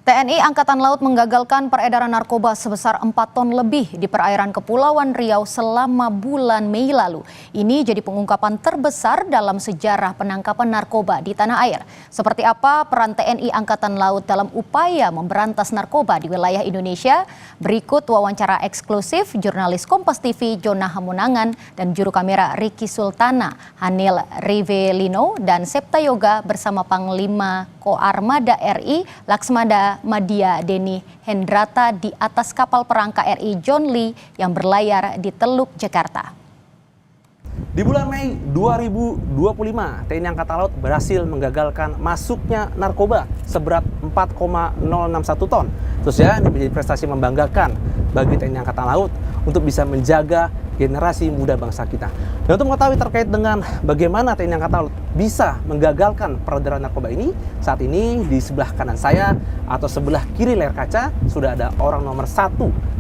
TNI Angkatan Laut menggagalkan peredaran narkoba sebesar 4 ton lebih di perairan Kepulauan Riau selama bulan Mei lalu. Ini jadi pengungkapan terbesar dalam sejarah penangkapan narkoba di tanah air. Seperti apa peran TNI Angkatan Laut dalam upaya memberantas narkoba di wilayah Indonesia? Berikut wawancara eksklusif jurnalis Kompas TV Jona Hamunangan dan juru kamera Ricky Sultana, Hanil Rivelino dan Septa Yoga bersama Panglima Koarmada RI Laksmada Madya Deni Hendrata di atas kapal perang KRI John Lee yang berlayar di Teluk Jakarta. Di bulan Mei 2025, TNI Angkatan Laut berhasil menggagalkan masuknya narkoba seberat 4,061 ton. Terus ya, ini menjadi prestasi membanggakan bagi TNI Angkatan Laut untuk bisa menjaga generasi muda bangsa kita. Dan untuk mengetahui terkait dengan bagaimana TNI Angkatan Laut bisa menggagalkan peredaran narkoba ini, saat ini di sebelah kanan saya atau sebelah kiri layar kaca sudah ada orang nomor 1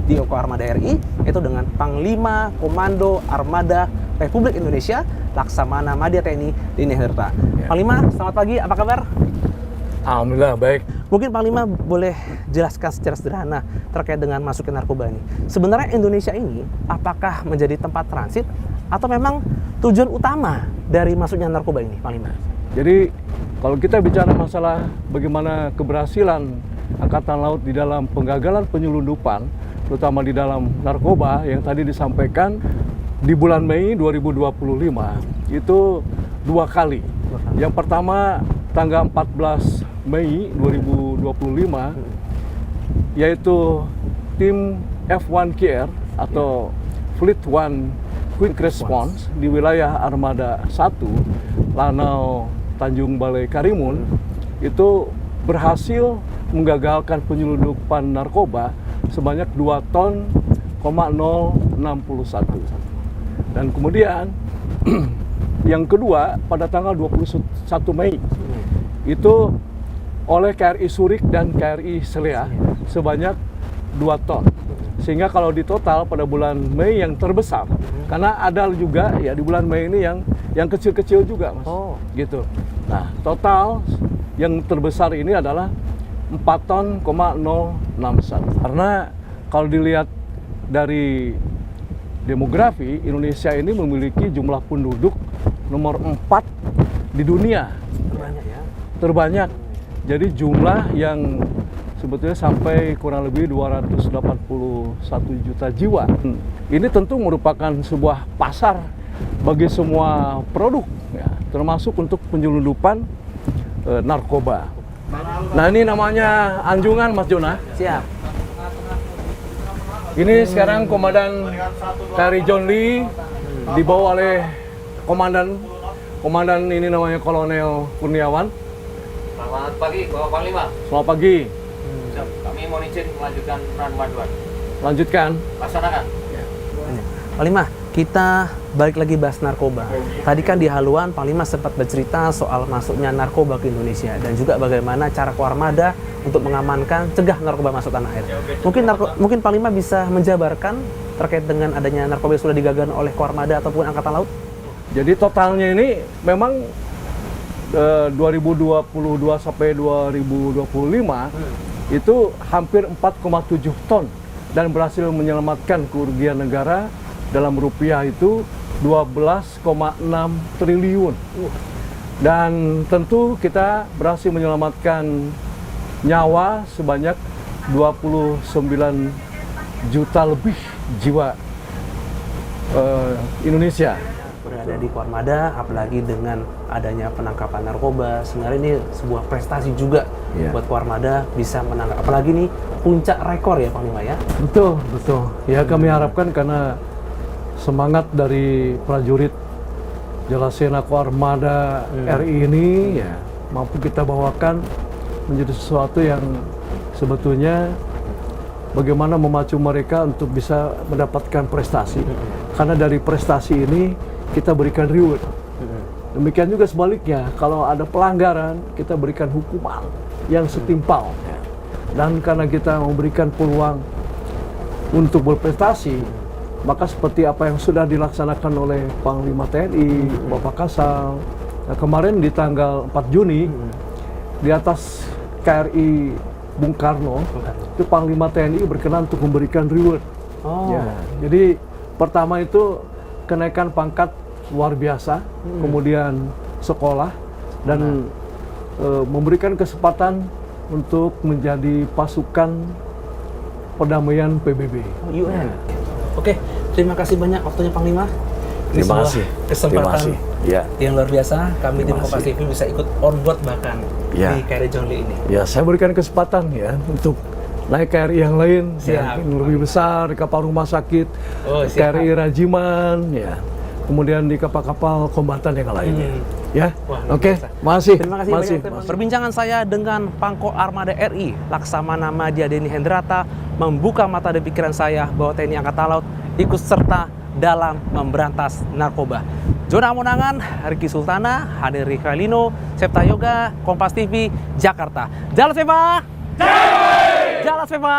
di Koarmada RI, yaitu dengan Panglima Komando Armada Republik Indonesia Laksamana Madya TNI Deni Hendrata. Panglima, selamat pagi, apa kabar? Alhamdulillah baik. Mungkin Panglima boleh jelaskan secara sederhana terkait dengan masuknya narkoba ini. Sebenarnya Indonesia ini apakah menjadi tempat transit atau memang tujuan utama dari masuknya narkoba ini, Panglima? Jadi kalau kita bicara masalah bagaimana keberhasilan Angkatan Laut di dalam penggagalan penyelundupan, terutama di dalam narkoba yang tadi disampaikan di bulan Mei 2025 itu 2 kali. Yang pertama tanggal 14 Mei 2025 yaitu tim F1KR atau Fleet One Quick Response di wilayah Armada 1 Lanau Tanjung Balai Karimun itu berhasil menggagalkan penyelundupan narkoba sebanyak 2 ton, 061. Dan kemudian yang kedua pada tanggal 21 Mei itu oleh KRI Surik dan KRI Selea sebanyak 2 ton. Sehingga kalau di total pada bulan Mei yang terbesar, karena ada juga ya di bulan Mei ini yang kecil-kecil juga, Mas. Oh, gitu. Nah, total yang terbesar ini adalah 4 ton, 061. Karena kalau dilihat dari demografi, Indonesia ini memiliki jumlah penduduk nomor 4 di dunia. terbanyak ya. Terbanyak. Jadi jumlah yang sebetulnya sampai kurang lebih 281 juta jiwa. Ini tentu merupakan sebuah pasar bagi semua produk, ya, termasuk untuk penyelundupan narkoba. Nah, ini namanya anjungan, Mas Jona. Siap. Ini sekarang Komandan KRI John Lee dibawa oleh Komandan ini namanya Kolonel Kurniawan. Selamat pagi, Bapak Panglima. Selamat pagi. Kami mohon izin melanjutkan peran Maduan. Lanjutkan. Laksanakan. Panglima, kita balik lagi bahas narkoba. Tadi kan di haluan Panglima sempat bercerita soal masuknya narkoba ke Indonesia dan juga bagaimana cara Koarmada untuk mengamankan cegah narkoba masuk tanah air. Mungkin Panglima bisa menjabarkan terkait dengan adanya narkoba yang sudah digagalkan oleh Koarmada ataupun Angkatan Laut? Jadi totalnya ini memang 2022 sampai 2025 itu hampir 4,7 ton dan berhasil menyelamatkan kerugian negara dalam rupiah itu 12,6 triliun. Dan tentu kita berhasil menyelamatkan nyawa sebanyak 29 juta lebih jiwa Indonesia. Berada di Koarmada, apalagi dengan adanya penangkapan narkoba, sebenarnya ini sebuah prestasi juga buat Koarmada bisa menangkap. Apalagi ini puncak rekor ya Panglima ya. Betul, betul. Ya kami harapkan karena semangat dari prajurit Jalasena Koarmada RI ini ya mampu kita bawakan menjadi sesuatu yang sebetulnya bagaimana memacu mereka untuk bisa mendapatkan prestasi. Karena dari prestasi ini kita berikan reward. Demikian juga sebaliknya, kalau ada pelanggaran, kita berikan hukuman yang setimpal. Dan karena kita memberikan peluang untuk berprestasi, maka seperti apa yang sudah dilaksanakan oleh Panglima TNI, Bapak Kasal, kemarin di tanggal 4 Juni, di atas KRI Bung Karno, itu Panglima TNI berkenan untuk memberikan reward. Oh. Ya, jadi pertama itu kenaikan pangkat luar biasa, kemudian sekolah, dan memberikan kesempatan untuk menjadi pasukan perdamaian PBB. UN. Oke, terima kasih banyak waktunya Panglima. Ini Terima sebuah kasih. Kesempatan Terima kasih. Ya. yang luar biasa. Kami di Terima Kompas kasih. TV bisa ikut on board bahkan Ya. di KRI John Lee ini. Ya, saya berikan kesempatan ya untuk naik KRI yang lain, Siap. yang lebih besar, di kapal rumah sakit, Oh, siap. KRI Rajiman, ya. Kemudian di kapal-kapal kombatan yang lainnya. Ya, Wah, luar oke, biasa. makasih. Terima kasih banyak. Perbincangan saya dengan Pangkop Armada RI, Laksamana Madya Denny Hendrata, membuka mata dan pikiran saya bahwa TNI Angkatan Laut ikut serta dalam memberantas narkoba. Zona Monangan, Riki Sultana, Hadir Rikalino, Septa Yoga, Kompas TV, Jakarta. Jalan Seva! Jalan Seva!